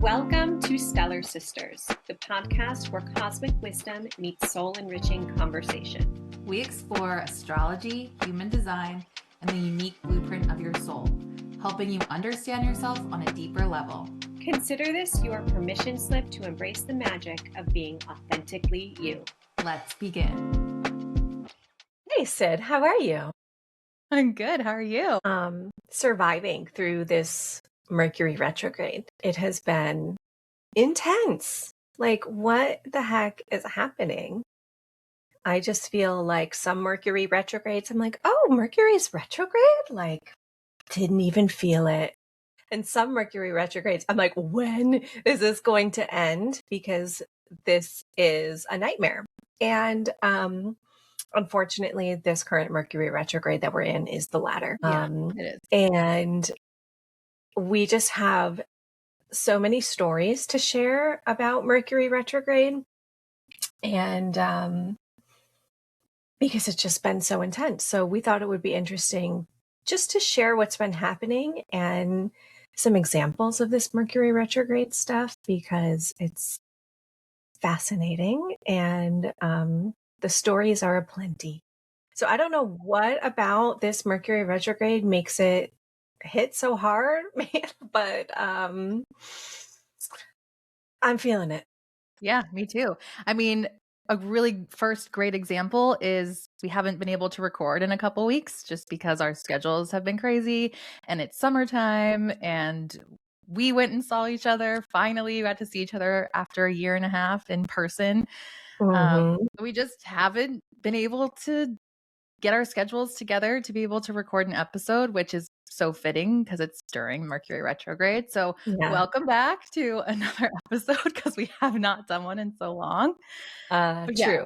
Welcome to Stellar Sisters, the podcast where cosmic wisdom meets soul-enriching conversation. We explore astrology, human design, and the unique blueprint of your soul, helping you understand yourself on a deeper level. Consider this your permission slip to embrace the magic of being authentically you. Let's begin. Hey, Sid, how are you? I'm good. How are you? Surviving through this Mercury retrograde. It has been intense. Like, what the heck is happening? I just feel like some Mercury retrogrades, I'm like, oh, Mercury's retrograde? Like, didn't even feel it. And some Mercury retrogrades, I'm like, when is this going to end? Because this is a nightmare. And unfortunately, this current Mercury retrograde that we're in is the latter. It is. And we just have so many stories to share about Mercury retrograde. And because it's just been so intense. So we thought it would be interesting just to share what's been happening and some examples of this Mercury retrograde stuff, because it's fascinating and the stories are aplenty. So I don't know what about this Mercury retrograde makes it hit so hard, but I'm feeling it. Yeah, me too. I mean, a really first great example is we haven't been able to record in a couple weeks just because our schedules have been crazy and it's summertime and we went and saw each other. Finally, we got to see each other after a year and a half in person. We just haven't been able to get our schedules together to be able to record an episode, which is so fitting because it's during Mercury retrograde. So welcome back to another episode because we have not done one in so long. True. Yeah,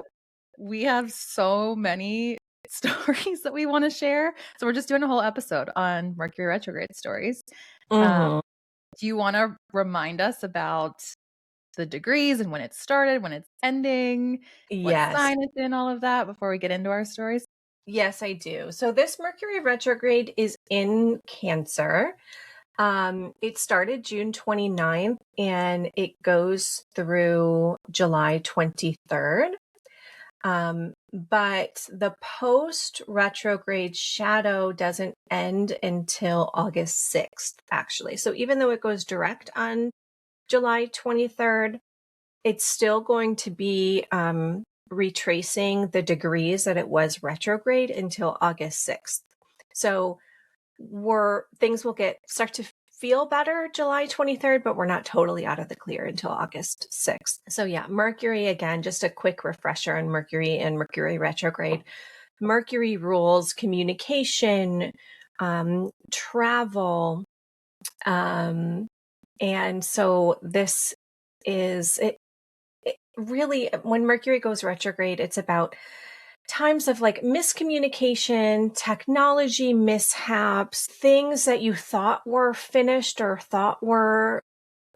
we have so many stories that we want to share. So we're just doing a whole episode on Mercury retrograde stories. Do you want to remind us about the degrees and when it started, when it's ending, what sign it's in, all of that before we get into our stories? Yes, I do. So this Mercury retrograde is in Cancer. It started June 29th and it goes through July 23rd. But the post-retrograde shadow doesn't end until August 6th, actually. So even though it goes direct on July 23rd, it's still going to be retracing the degrees that it was retrograde until August 6th. So things will start to feel better July 23rd, but we're not totally out of the clear until August 6th. So yeah, Mercury, again, just a quick refresher on Mercury and Mercury retrograde. Mercury rules communication, travel, and so this is it. Really, when Mercury goes retrograde, it's about times of like miscommunication, technology mishaps, things that you thought were finished or thought were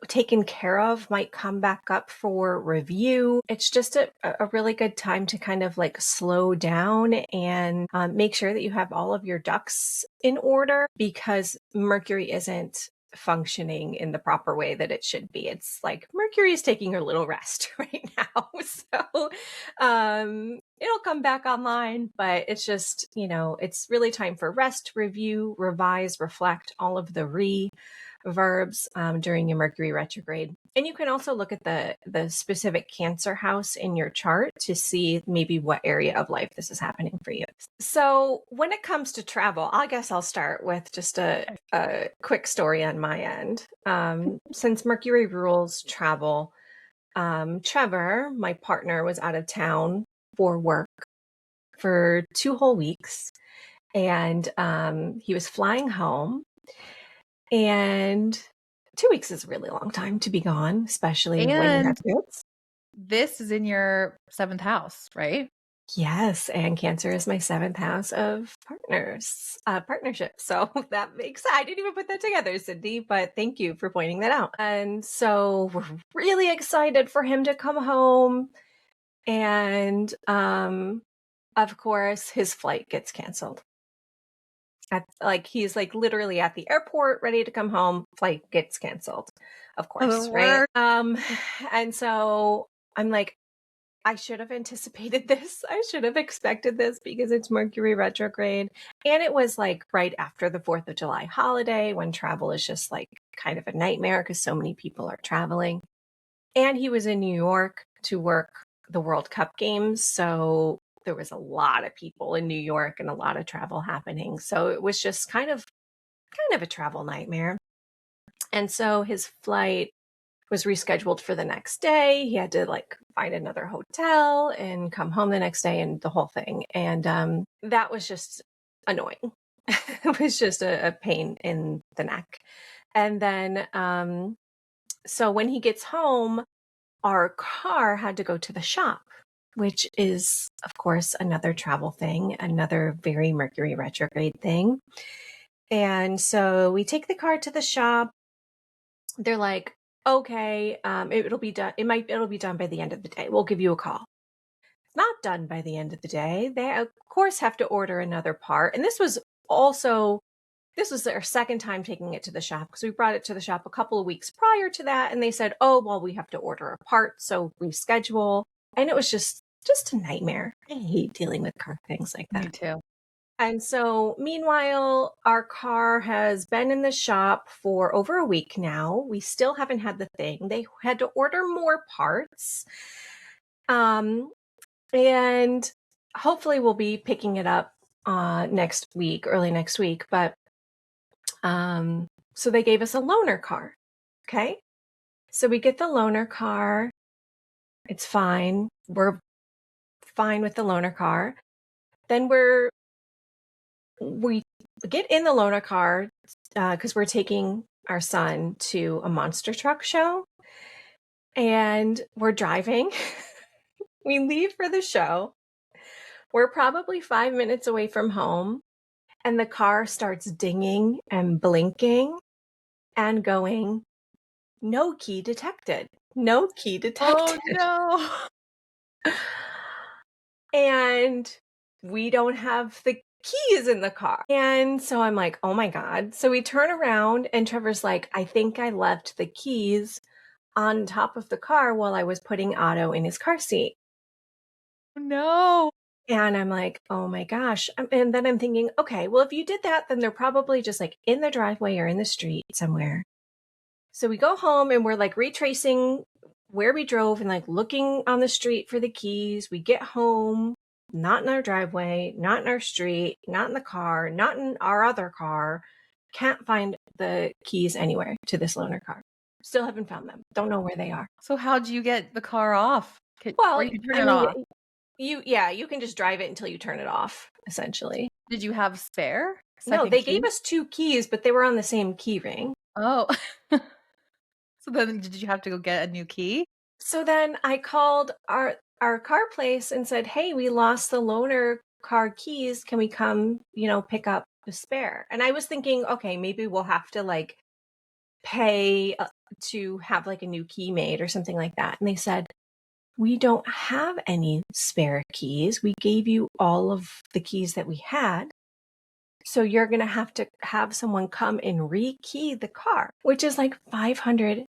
taken care of might come back up for review. It's just a really good time to kind of like slow down and make sure that you have all of your ducks in order, because Mercury isn't functioning in the proper way that it should be. It's like Mercury is taking a little rest right now. So it'll come back online, but it's just, it's really time for rest, review, revise, reflect, all of the verbs during your Mercury retrograde. And you can also look at the specific Cancer house in your chart to see maybe what area of life this is happening for you. So when it comes to travel, I guess I'll start with just a quick story on my end. Since Mercury rules travel, Trevor, my partner, was out of town for work for 2 whole weeks, and he was flying home. And 2 weeks is a really long time to be gone, especially when you have kids. This is in your 7th house, right? Yes, and Cancer is my 7th house of partnership. So that makes, I didn't even put that together, Cindy, but thank you for pointing that out. And so we're really excited for him to come home. And of course, his flight gets canceled. He's like literally at the airport, ready to come home, flight gets canceled. of course, right? And so I'm like, I should have anticipated this. I should have expected this because it's Mercury retrograde. And it was like right after the 4th of July holiday when travel is just like kind of a nightmare because so many people are traveling. And he was in New York to work the World Cup games. So there was a lot of people in New York and a lot of travel happening. So it was just kind of a travel nightmare. And so his flight was rescheduled for the next day. He had to like find another hotel and come home the next day and the whole thing. And that was just annoying. It was just a pain in the neck. And then, so when he gets home, our car had to go to the shop, which is, of course, another travel thing, another very Mercury retrograde thing. And so we take the car to the shop. They're like, okay, it'll be done. It'll be done by the end of the day. We'll give you a call. It's not done by the end of the day. They of course have to order another part. And this was our second time taking it to the shop because we brought it to the shop a couple of weeks prior to that. And they said, oh, well, we have to order a part. So reschedule. And it was just a nightmare. I hate dealing with car things like that. Me too. And so meanwhile, our car has been in the shop for over a week now. We still haven't had the thing. They had to order more parts. And hopefully we'll be picking it up next week, early next week. But so they gave us a loaner car. Okay. So we get the loaner car. It's fine. We're fine with the loaner car. Then we get in the loaner car because we're taking our son to a monster truck show. And we're driving. We leave for the show. We're probably 5 minutes away from home. And the car starts dinging and blinking and going, no key detected. No key detected. Oh no. And we don't have the keys in the car. And so I'm like, oh my God. So we turn around and Trevor's like, I think I left the keys on top of the car while I was putting Otto in his car seat. No. And I'm like, oh my gosh. And then I'm thinking, okay, well, if you did that, then they're probably just like in the driveway or in the street somewhere. So we go home and we're like retracing where we drove and like looking on the street for the keys. We get home, not in our driveway, not in our street, not in the car, not in our other car. Can't find the keys anywhere to this loaner car. Still haven't found them. Don't know where they are. So how'd you get the car off? Well, or you can turn it off. You can just drive it until you turn it off, essentially. Did you have spare? No, they gave us 2 keys, but they were on the same key ring. Oh. So then did you have to go get a new key? So then I called our car place and said, hey, we lost the loaner car keys. Can we come, pick up the spare? And I was thinking, okay, maybe we'll have to like pay to have like a new key made or something like that. And they said, we don't have any spare keys. We gave you all of the keys that we had. So you're going to have someone come and re-key the car, which is like $550.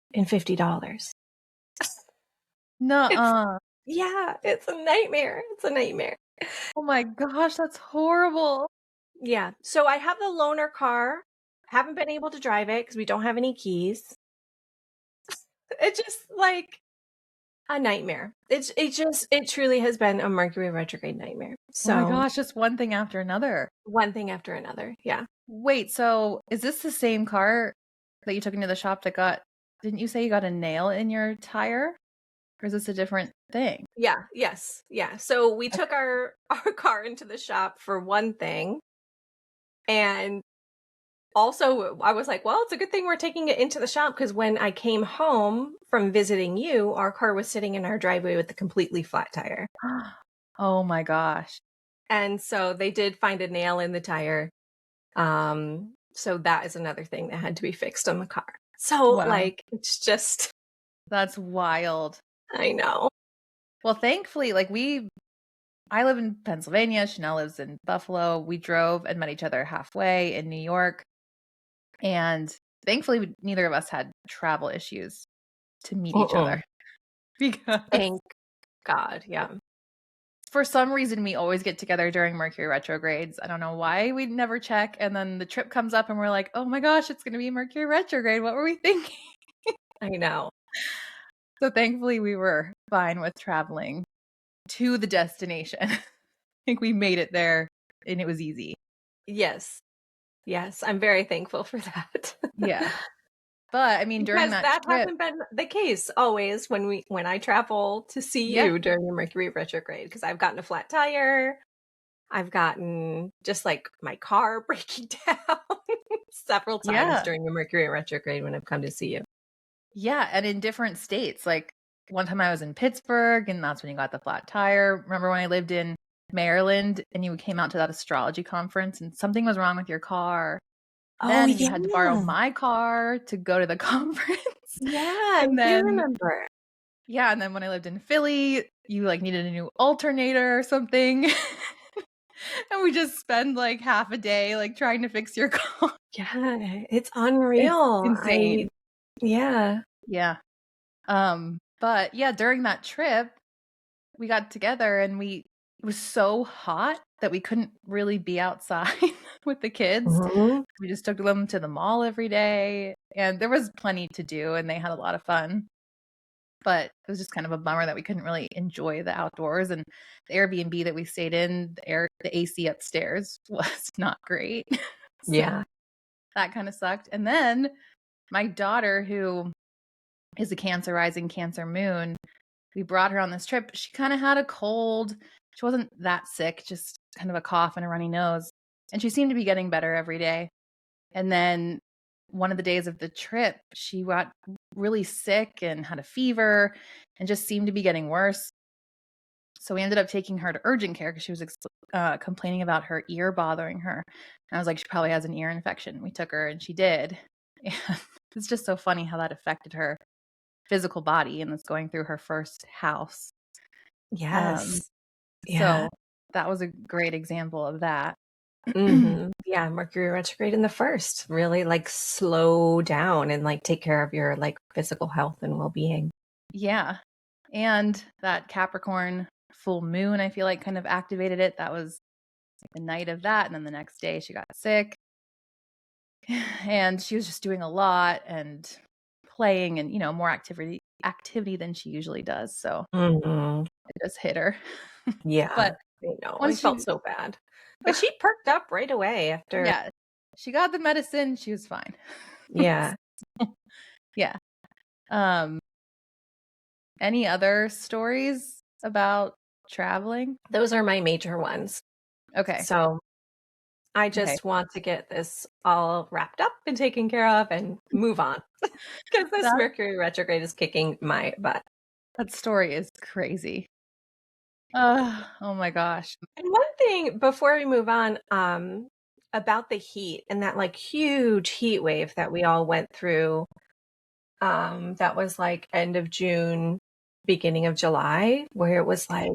No. Yeah, it's a nightmare. It's a nightmare. Oh my gosh, that's horrible. Yeah. So I have the loaner car. Haven't been able to drive it because we don't have any keys. It's just like a nightmare. It truly has been a Mercury retrograde nightmare. So oh my gosh, just one thing after another. one thing after another. Yeah. Wait, so is this the same car that you took into the shop didn't you say you got a nail in your tire? Or is this a different thing? Yeah. Yes. Yeah. So we took our car into the shop for one thing. And also I was like, well, it's a good thing we're taking it into the shop because when I came home from visiting you, our car was sitting in our driveway with a completely flat tire. Oh my gosh. And so they did find a nail in the tire. So that is another thing that had to be fixed on the car. So Wow. like, it's just, That's wild. I know. Well, thankfully, I live in Pennsylvania. Chanel lives in Buffalo. We drove and met each other halfway in New York. And Thankfully, neither of us had travel issues to meet each Uh-uh. other because Thank God. Yeah. for some reason we always get together during Mercury retrogrades. I don't know why we never check. And then the trip comes up and we're like, oh my gosh, it's going to be Mercury retrograde. What were we thinking? I know. So thankfully we were fine with traveling to the destination. I think we made it there and it was easy. Yes. Yes. I'm very thankful for that. Yeah. But I mean, during Because that trip, hasn't been the case always when I travel to see Yeah. you during the Mercury retrograde, because I've gotten a flat tire. I've gotten just like my car breaking down several times Yeah. during the Mercury retrograde when I've come to see you. Yeah. And in different states, like one time I was in Pittsburgh and that's when you got the flat tire. Remember when I lived in Maryland and you came out to that astrology conference and something was wrong with your car? Then you had to borrow my car to go to the conference. Yeah, I And do then, remember. yeah. And then when I lived in Philly, you like needed a new alternator or something. And we just spend like half a day like trying to fix your car. Yeah, it's unreal. insane. Yeah. Yeah. But yeah, during that trip, we got together and it was so hot that we couldn't really be outside with the kids. Mhm. We just took them to the mall every day and there was plenty to do and they had a lot of fun. But it was just kind of a bummer that we couldn't really enjoy the outdoors. And the Airbnb that we stayed in, the AC upstairs was not great. So Yeah. that kind of sucked. And then my daughter, who is a Cancer rising, Cancer moon, we brought her on this trip. She kind of had a cold. She wasn't that sick, just kind of a cough and a runny nose. And she seemed to be getting better every day. And then one of the days of the trip, she got really sick and had a fever and just seemed to be getting worse. So we ended up taking her to urgent care because she was complaining about her ear bothering her. And I was like, she probably has an ear infection. We took her and she did. And it's just so funny how that affected her physical body and that's going through her first house. Yes. So that was a great example of that. Mhm. Yeah, Mercury retrograde in the first. Really like slow down and like take care of your like physical health and well-being. Yeah. And that Capricorn full moon, I feel like kind of activated it. That was like the night of that. And then the next day she got sick. And she was just doing a lot and playing and, more activity than she usually does. So Mhm. it just hit her. Yeah. But I know. I once felt she so bad. But she perked up right away after. Yeah, she got the medicine, she was fine. Yeah. Yeah. Any other stories about traveling? Those are my major ones. Okay. So I Okay. just want to get this all wrapped up and taken care of and move on. Because this That- Mercury retrograde is kicking my butt. That story is crazy. Oh my gosh. And one thing before we move on, about the heat and that like huge heat wave that we all went through, that was like end of June, beginning of July, where it was like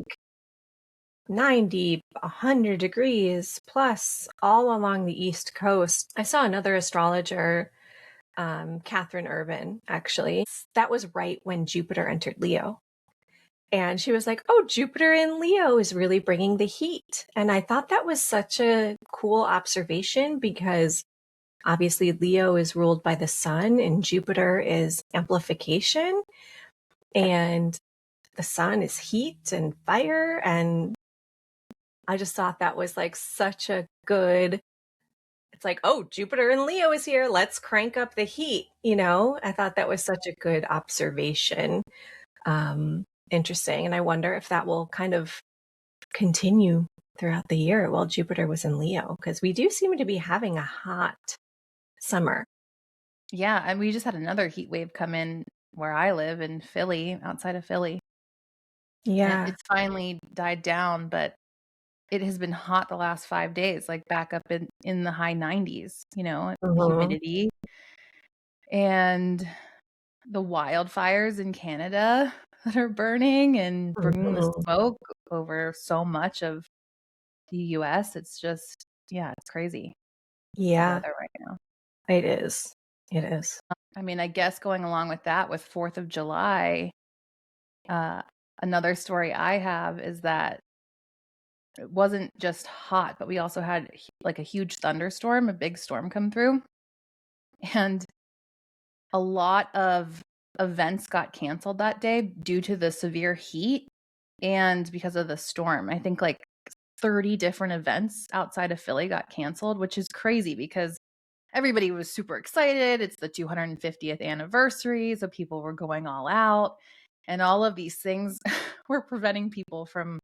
90, 100 degrees plus all along the East Coast. I saw another astrologer, Catherine Irvin, actually. That was right when Jupiter entered Leo. And she was like, oh, Jupiter in Leo is really bringing the heat. And I thought that was such a cool observation because obviously Leo is ruled by the sun and Jupiter is amplification. And the sun is heat and fire. And I just thought that was like such a good, it's like, oh, Jupiter in Leo is here. Let's crank up the heat. I thought that was such a good observation. Interesting. And I wonder if that will kind of continue throughout the year while Jupiter was in Leo, because we do seem to be having a hot summer. Yeah, and we just had another heat wave come in where I live in Philly, outside of Philly. Yeah. And it's finally died down, but it has been hot the last 5 days, like back up in the high 90s, humidity. And the wildfires in Canada that are burning and bringing the smoke over so much of the US. It's just, it's crazy. Yeah, Weather right now. it is. It is. I mean, I guess going along with that, with 4th of July, uh, another story I have is that it wasn't just hot, but we also had like a huge thunderstorm, a big storm come through. And a lot of events got canceled that day due to the severe heat and because of the storm. I think like 30 different events outside of Philly got canceled, which is crazy because everybody was super excited. It's the 250th anniversary, so people were going all out. And all of these things were preventing people from,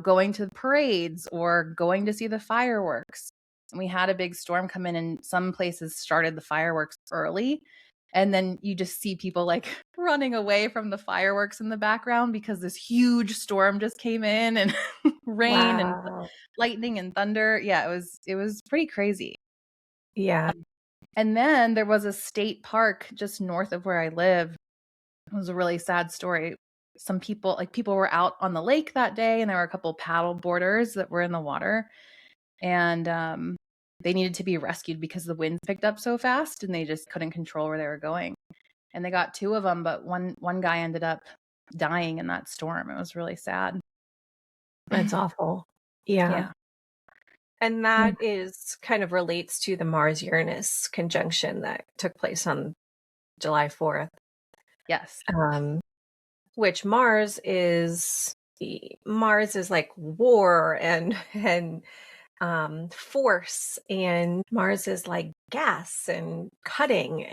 going to parades or going to see the fireworks. And we had a big storm come in, and some places started the fireworks early. And then you just see people like running away from the fireworks in the background because this huge storm just came in and rain and Wow. lightning and thunder. Yeah, it was pretty crazy. Yeah. And then there was a state park just north of where I live. It was a really sad story. Some people were out on the lake that day, and there were a couple paddle boarders that were in the water, and they needed to be rescued because the wind picked up so fast and they just couldn't control where they were going. And they got 2 of them, but one guy ended up dying in that storm. It was really sad. That's awful. Yeah. Yeah. And that is kind of relates to the Mars-Uranus conjunction that took place on July 4th. Yes. Which Mars is like war and force, and Mars is like gas and cutting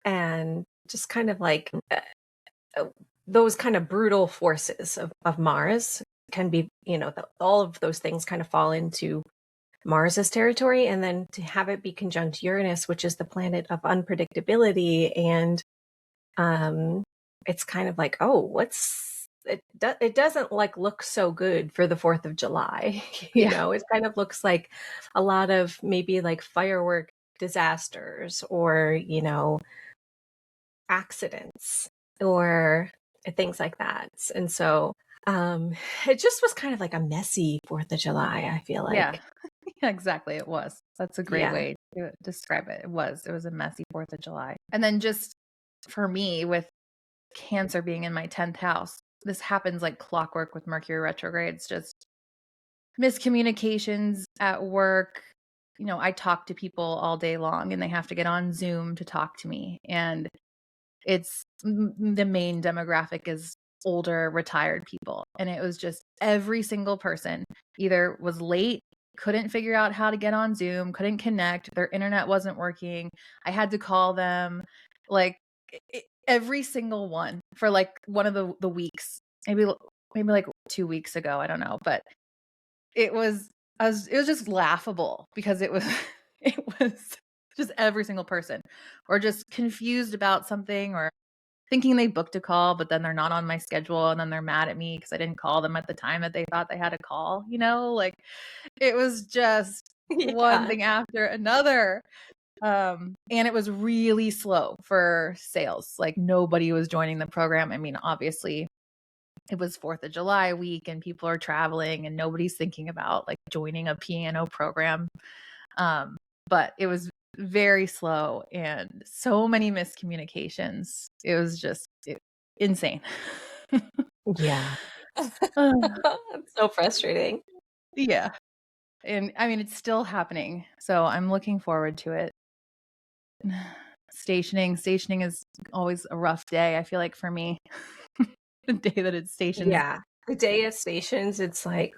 and just kind of like those kind of brutal forces of Mars can be, all of those things kind of fall into Mars's territory. And then to have it be conjunct Uranus, which is the planet of unpredictability, and it's kind of like, oh, it doesn't like look so good for the 4th of July. It kind of looks like a lot of maybe like firework disasters or, accidents or things like that. And so it just was kind of like a messy 4th of July, I feel like. Yeah. Yeah, exactly. It was. That's a great Yeah. way to describe it. It was a messy 4th of July. And then just for me, with Cancer being in my 10th house, this happens like clockwork with Mercury retrogrades, just miscommunications at work. I talk to people all day long and they have to get on Zoom to talk to me. And the main demographic is older, retired people. And it was just every single person either was late, couldn't figure out how to get on Zoom, couldn't connect, their internet wasn't working. I had to call them, like every single one for like one of the weeks, maybe like 2 weeks ago. I don't know, but it was just laughable because it was just every single person, or just confused about something, or thinking they booked a call, but then they're not on my schedule, and then they're mad at me because I didn't call them at the time that they thought they had a call. Like it was just one thing after another. And it was really slow for sales. Like nobody was joining the program. I mean, obviously it was 4th of July week and people are traveling and nobody's thinking about like joining a piano program. But it was very slow and so many miscommunications. It was just insane. Yeah. It's so frustrating. Yeah. And I mean, it's still happening. So I'm looking forward to it. Stationing is always a rough day, I feel like, for me. The day that it's stations. Yeah. The day it stations, it's like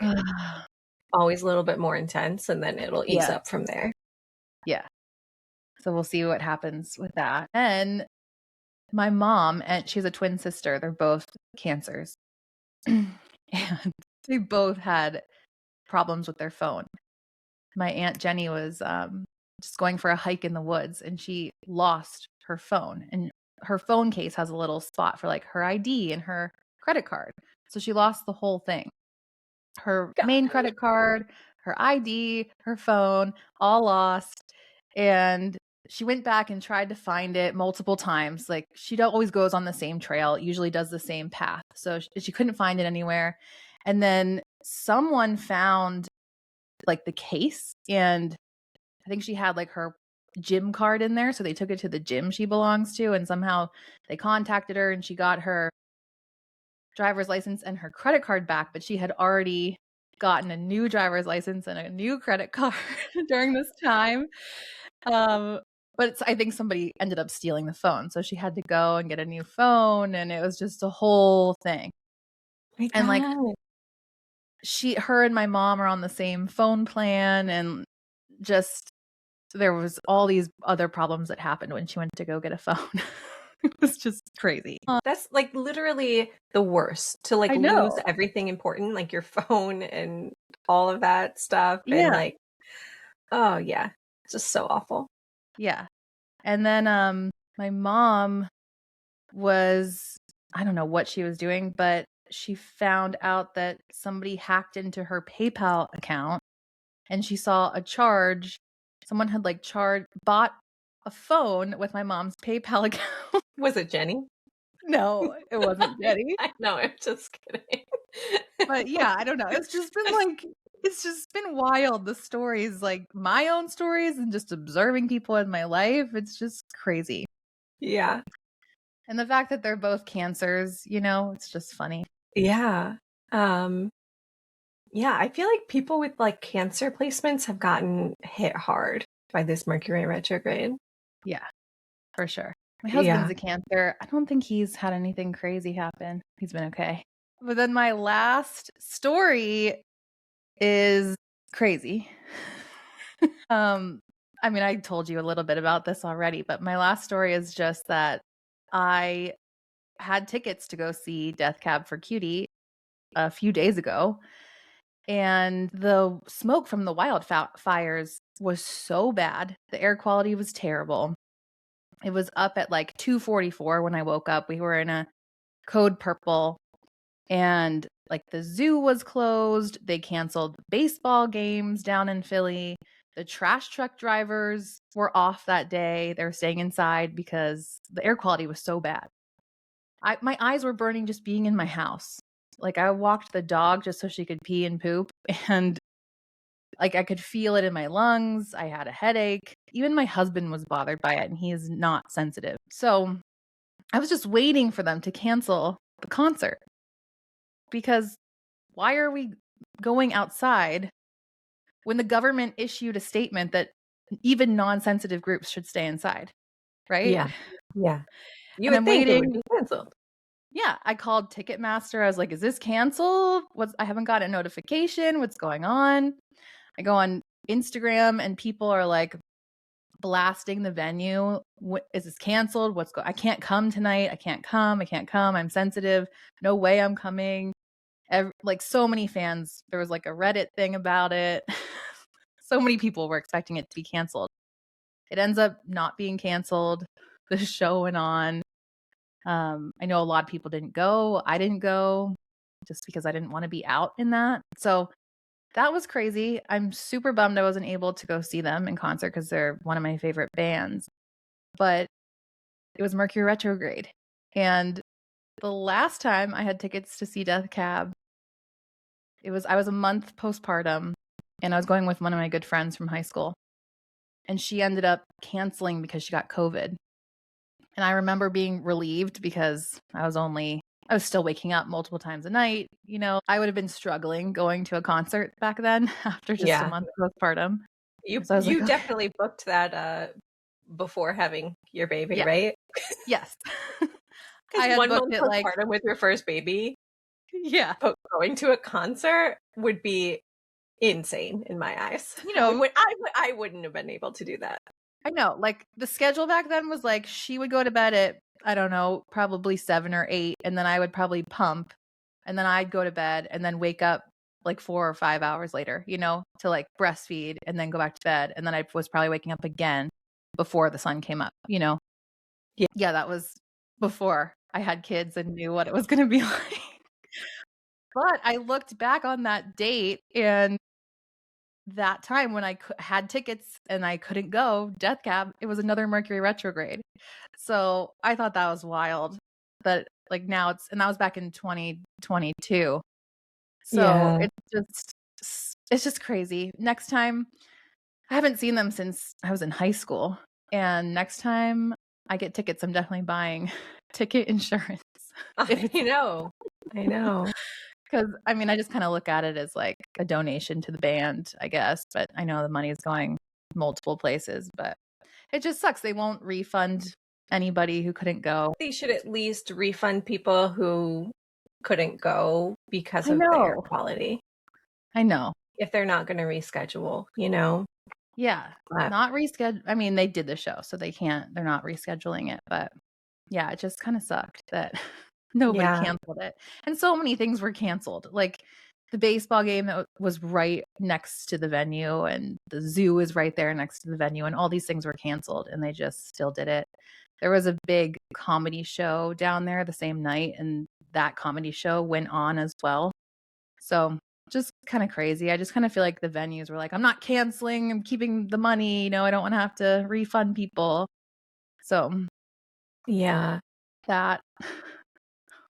always a little bit more intense, and then it'll ease up from there. Yeah. So we'll see what happens with that. And my mom, and she's a twin sister, they're both Cancers. And they both had problems with their phone. My Aunt Jenny was just going for a hike in the woods, and she lost her phone. And her phone case has a little spot for like her ID and her credit card. So she lost the whole thing. Her main credit card, her ID, her phone, all lost. And she went back and tried to find it multiple times. Like she always goes on the same trail, usually does the same path. So she couldn't find it anywhere. And then someone found like the case, and I think she had like her gym card in there. So they took it to the gym she belongs to, and somehow they contacted her and she got her driver's license and her credit card back, but she had already gotten a new driver's license and a new credit card during this time. But I think somebody ended up stealing the phone. So she had to go and get a new phone, and it was just a whole thing. My And like God. her and my mom are on the same phone plan, and just there was all these other problems that happened when she went to go get a phone. It was just crazy. That's like literally the worst, to like I lose know. everything important, like your phone and all of that stuff. And Yeah. like, oh yeah, it's just so awful. Yeah. And then my mom was, I don't know what she was doing, but she found out that somebody hacked into her PayPal account, and she saw a charge. Someone had like bought a phone with my mom's PayPal account. Was it Jenny? No, it wasn't Jenny. I know, I'm just kidding. But yeah, I don't know. It's just been wild. The stories, like my own stories and just observing people in my life. It's just crazy. Yeah. And the fact that they're both cancers, it's just funny. Yeah. Yeah, I feel like people with like Cancer placements have gotten hit hard by this Mercury retrograde. Yeah, for sure. My husband's Yeah. a Cancer. I don't think he's had anything crazy happen. He's been okay. But then my last story is crazy. I mean, I told you a little bit about this already, but my last story is just that I had tickets to go see Death Cab for Cutie a few days ago, and the smoke from the wildfires was so bad. The air quality was terrible. It was up at like 2:44 when I woke up. We were in a code purple, and like the zoo was closed. They canceled baseball games down in Philly. The trash truck drivers were off that day. They were staying inside because the air quality was so bad. My eyes were burning just being in my house. Like I walked the dog just so she could pee and poop, and like I could feel it in my lungs. I had a headache. Even my husband was bothered by it, and he is not sensitive. So I was just waiting for them to cancel the concert, because why are we going outside when the government issued a statement that even non-sensitive groups should stay inside, right? Yeah. Yeah. You And would I'm think it would waiting. be canceled. Yeah, I called Ticketmaster. I was like, "Is this canceled? I haven't got a notification. What's going on?" I go on Instagram and people are like blasting the venue. Is this canceled? I can't come tonight. I can't come. I can't come. I'm sensitive. No way I'm coming. Like so many fans. There was like a Reddit thing about it. So many people were expecting it to be canceled. It ends up not being canceled. The show went on. I know a lot of people didn't go. I didn't go just because I didn't want to be out in that. So that was crazy. I'm super bummed I wasn't able to go see them in concert because they're one of my favorite bands. But it was Mercury Retrograde. And the last time I had tickets to see Death Cab, I was a month postpartum, and I was going with one of my good friends from high school. And she ended up canceling because she got COVID. And I remember being relieved because I was still waking up multiple times a night. I would have been struggling going to a concert back then after just a month postpartum. So I was You like, definitely booked that before having your baby, yeah. right? Yes. Because had 1 booked month it like, postpartum with your first baby, yeah. but going to a concert would be insane in my eyes. I wouldn't have been able to do that. I know. Like the schedule back then was like she would go to bed at, I don't know, probably 7 or 8, and then I would probably pump, and then I'd go to bed and then wake up like 4 or 5 hours later, to like breastfeed and then go back to bed, and then I was probably waking up again before the sun came up. Yeah. Yeah, that was before I had kids and knew what it was going to be like. But I looked back on that date, and that time when I had tickets and I couldn't go, Death Cab, it was another Mercury retrograde. So I thought that was wild. That like now and that was back in 2022. So Yeah. it's just crazy. Next time I haven't seen them since I was in high school. And next time I get tickets, I'm definitely buying ticket insurance. If I it's know. I know. because I mean, I just kind of look at it as like a donation to the band, I guess. But I know the money is going multiple places, but it just sucks. They won't refund anybody who couldn't go. They should at least refund people who couldn't go because I of the air know. quality. I know. If they're not going to reschedule, you know? Yeah. But Not reschedule. I mean, they did the show, so they're not rescheduling it. But yeah, it just kind of sucked that nobody yeah, canceled it. And so many things were canceled. Like the baseball game that was right next to the venue, and the zoo is right there next to the venue, and all these things were canceled, and they just still did it. There was a big comedy show down there the same night, and that comedy show went on as well. So just kind of crazy. I just kind of feel like the venues were like, I'm not canceling, I'm keeping the money, I don't want to have to refund people. So yeah, that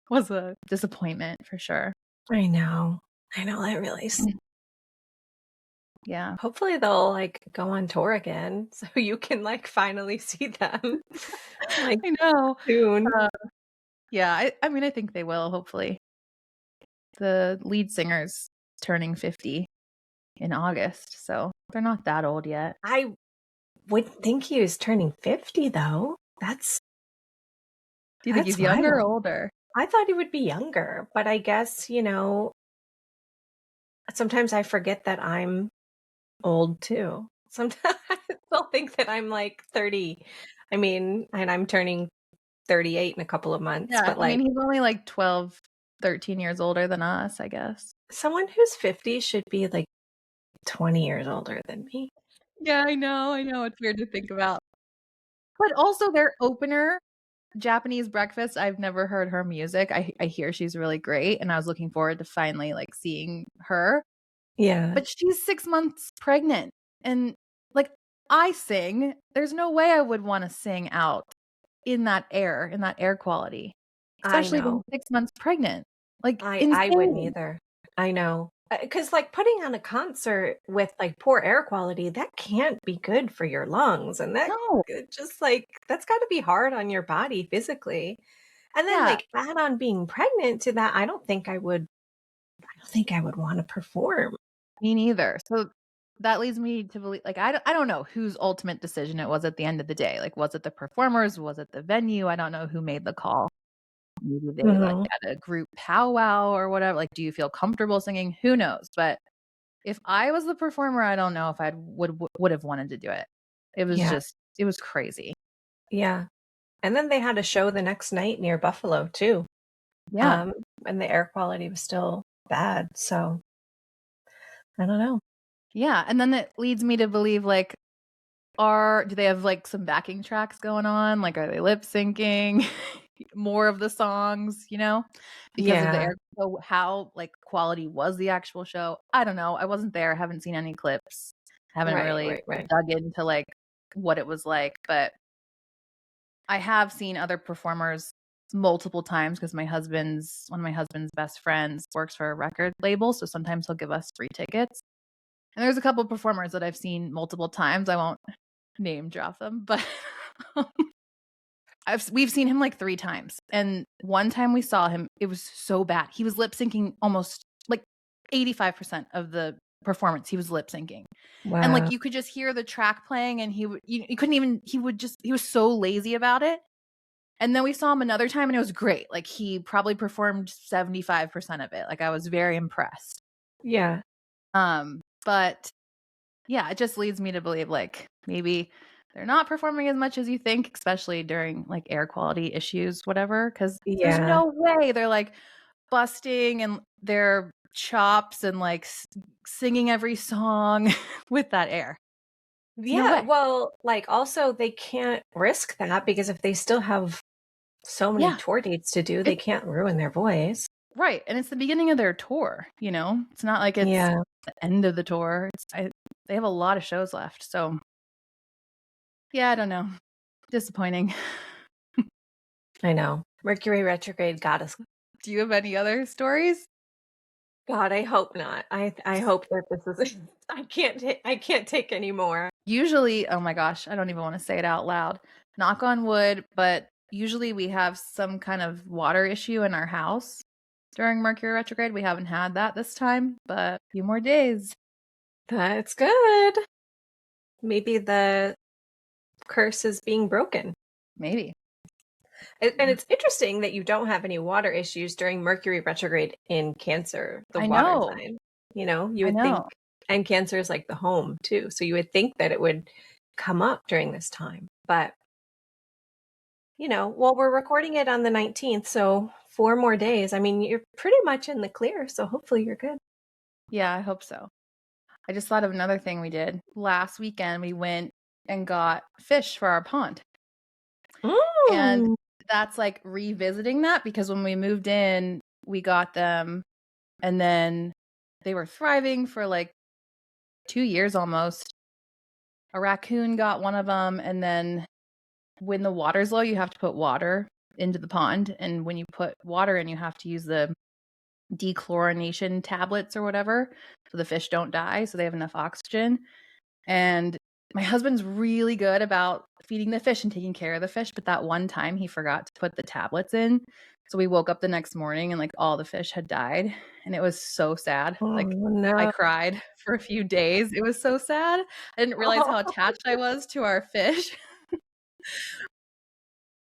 was a disappointment for sure. I know. I know that really. Yeah. Hopefully they'll like go on tour again so you can like finally see them like I know. soon. Yeah, I mean, I think they will, hopefully. The lead singer's turning 50 in August, so they're not that old yet. I wouldn't think he was turning 50 though. Do you think That's he's younger or wild. older? I thought he would be younger, but I guess, sometimes I forget that I'm old too. Sometimes I'll think that I'm like 30. I mean, and I'm turning 38 in a couple of months, Yeah, but I mean, like he's only like 12, 13 years older than us, I guess. someone who's 50 should be like 20 years older than me. Yeah, I know. It's weird to think about. But also their opener, Japanese Breakfast, I've never heard her music. I hear she's really great, and I was looking forward to finally like seeing her. Yeah, But she's 6 months pregnant, and like I sing, there's no way I would want to sing out in that air quality, I especially being know. 6 months pregnant. Like I wouldn't insane. either. I know. Because like putting on a concert with like poor air quality, that can't be good for your lungs. And that No. just like, that's got to be hard on your body physically. And then Yeah, like add on being pregnant to that, I don't think I would want to perform. me neither. So that leads me to believe, like, I don't know whose ultimate decision it was at the end of the day. Like, was it the performers? Was it the venue? I don't know who made the call. Maybe they like Mhm. had a group powwow or whatever. Like, do you feel comfortable singing? Who knows? But if I was the performer, I don't know if I would have wanted to do it. Yeah. It was crazy. Yeah. And then they had a show the next night near Buffalo too. Yeah. And the air quality was still bad. So I don't know. Yeah. And then it leads me to believe like, do they have like some backing tracks going on? Like, are they lip syncing more of the songs, because of the Yeah. air? So how like quality was the actual show? I don't know. I wasn't there. Haven't seen any clips. Haven't Right, really right, right. dug into like what it was like, but I have seen other performers multiple times because one of my husband's best friends works for a record label, so sometimes he'll give us free tickets. And there's a couple performers that I've seen multiple times. I won't name drop them, but we've seen him like 3 times. And one time we saw him, it was so bad. He was lip syncing almost like 85% of the performance. He was lip syncing. And like Wow. you could just hear the track playing, and you couldn't even, he was so lazy about it. And then we saw him another time, and it was great. Like he probably performed 75% of it. Like I was very impressed. Yeah. But yeah, it just leads me to believe like maybe they're not performing as much as you think, especially during like air quality issues, whatever. Because there's Yeah. no way they're like busting and their chops and like singing every song with that air. No Yeah. way. Well, like also they can't risk that because if they still have so many Yeah, tour dates to do, they it can't ruin their voice. right, and it's the beginning of their tour. It's not like it's Yeah. the end of the tour. They have a lot of shows left, so yeah, I don't know. Disappointing. I know. Mercury retrograde got us. Do you have any other stories? God, I hope not. I hope that this is I can't take any more. Usually, oh my gosh, I don't even want to say it out loud. Knock on wood, but usually we have some kind of water issue in our house during Mercury retrograde. We haven't had that this time, but a few more days. That's good. Maybe the curse is being broken. Maybe. And it's interesting that you don't have any water issues during Mercury retrograde in Cancer, the I water know. sign. You know, you I would think, know. and Cancer is like the home too. So you would think that it would come up during this time. But, you know, well, we're recording it on the 19th. So 4 more days. I mean, you're pretty much in the clear. So hopefully you're good. Yeah, I hope so. I just thought of another thing we did. Last weekend, we went and got fish for our pond. And Mm. that's like revisiting that because when we moved in, we got them and then they were thriving for like 2 years almost. A raccoon got one of them. And then when the water's low, you have to put water into the pond. And when you put water in, you have to use the dechlorination tablets or whatever so the fish don't die, so they have enough oxygen. And my husband's really good about feeding the fish and taking care of the fish, but that one time he forgot to put the tablets in. So we woke up the next morning and like all the fish had died. And it was so sad. Oh, Like no. I cried for a few days. It was so sad. I didn't realize how attached I was to our fish.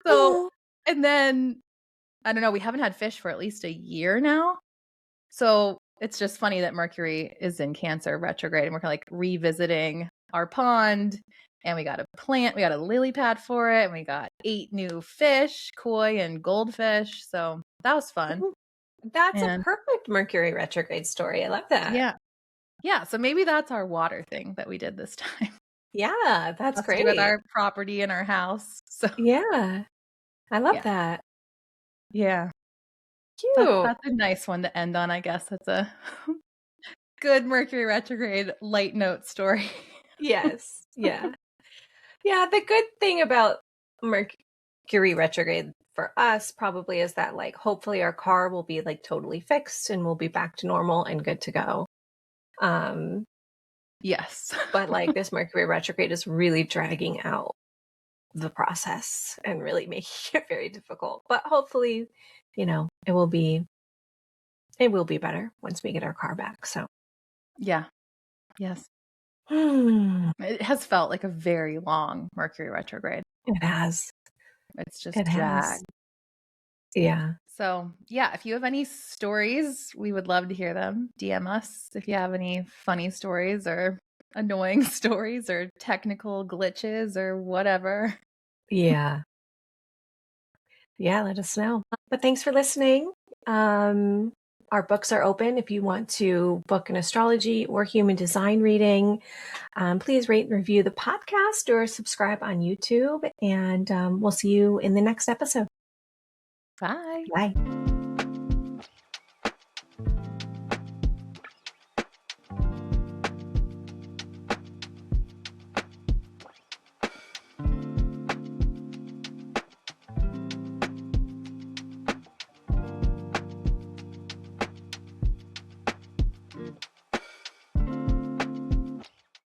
So, and then I don't know, we haven't had fish for at least a year now. So it's just funny that Mercury is in Cancer retrograde and we're like revisiting our pond and we got a lily pad for it and we got 8 new fish, koi and goldfish. So that was fun. That's And a perfect Mercury retrograde story. I love that. yeah. Yeah. So maybe that's our water thing that we did this time. Yeah, that's Has to great. do with our property and our house. So Yeah, I love yeah. that. Yeah. Cute. That's a nice one to end on, I guess. That's a good Mercury retrograde light note story. Yes. Yeah. Yeah, the good thing about Mercury retrograde for us probably is that like hopefully our car will be like totally fixed and we'll be back to normal and good to go. Yes. But like this Mercury retrograde is really dragging out the process and really making it very difficult. But hopefully, you know, it will be better once we get our car back. So Yeah. Yes. It has felt like a very long Mercury retrograde. it has. It's just It has. dragged. Yeah. So, yeah, if you have any stories, we would love to hear them. DM us if you have any funny stories or annoying stories or technical glitches or whatever. Yeah. Yeah, let us know. But thanks for listening. Our books are open if you want to book an astrology or human design reading. Please rate and review the podcast or subscribe on YouTube. And we'll see you in the next episode. Bye. Bye.